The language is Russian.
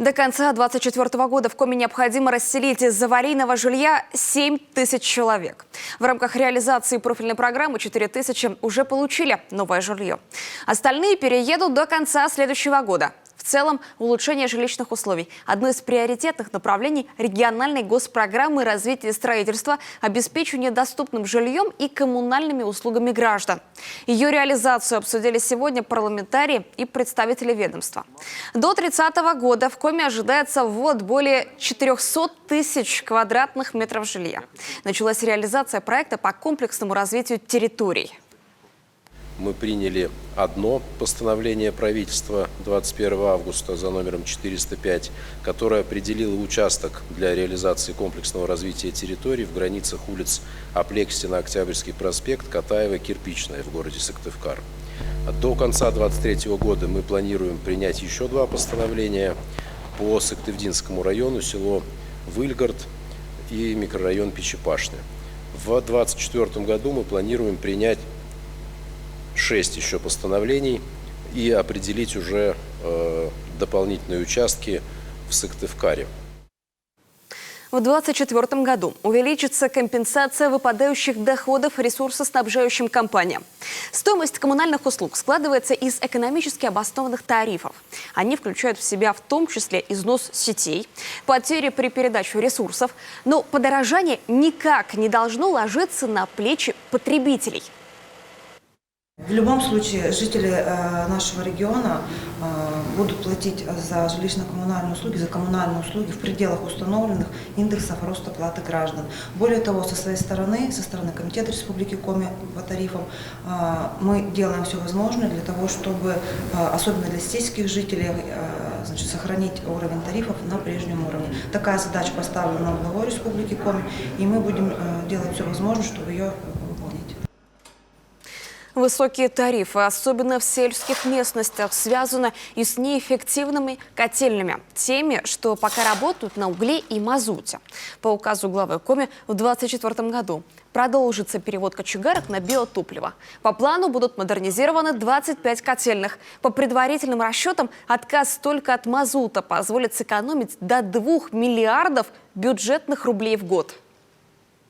До конца 2024 года в Коми необходимо расселить из аварийного жилья 7 тысяч человек. В рамках реализации профильной программы 4 тысячи уже получили новое жилье. Остальные переедут до конца следующего года. В целом, улучшение жилищных условий – одно из приоритетных направлений региональной госпрограммы развития строительства, обеспечения доступным жильем и коммунальными услугами граждан. Ее реализацию обсудили сегодня парламентарии и представители ведомства. До 30 года в Коми ожидается ввод более 400 тысяч квадратных метров жилья. Началась реализация проекта по комплексному развитию территорий. Мы приняли одно постановление правительства 21 августа за номером 405, которое определило участок для реализации комплексного развития территорий в границах улиц Аплексина, Октябрьский проспект, Катаева, Кирпичная в городе Сыктывкар. До конца 2023 года мы планируем принять еще два постановления по Сыктывдинскому району, село Выльгород и микрорайон Печепашня. В 2024 году мы планируем принять 6 еще постановлений и определить уже дополнительные участки в Сыктывкаре. В 2024 году увеличится компенсация выпадающих доходов ресурсоснабжающим компаниям. Стоимость коммунальных услуг складывается из экономически обоснованных тарифов. Они включают в себя в том числе износ сетей, потери при передаче ресурсов, но подорожание никак не должно ложиться на плечи потребителей. В любом случае жители нашего региона будут платить за жилищно-коммунальные услуги, за коммунальные услуги в пределах установленных индексов роста платы граждан. Более того, со своей стороны, со стороны Комитета Республики Коми по тарифам, мы делаем все возможное для того, чтобы, особенно для сельских жителей, сохранить уровень тарифов на прежнем уровне. Такая задача поставлена главой Республики Коми, и мы будем делать все возможное, чтобы ее выполнить. Высокие тарифы, особенно в сельских местностях, связаны и с неэффективными котельными, теми, что пока работают на угле и мазуте. По указу главы Коми в 2024 году продолжится перевод кочегарок на биотопливо. По плану будут модернизированы 25 котельных. По предварительным расчетам, отказ только от мазута позволит сэкономить до 2 миллиардов бюджетных рублей в год.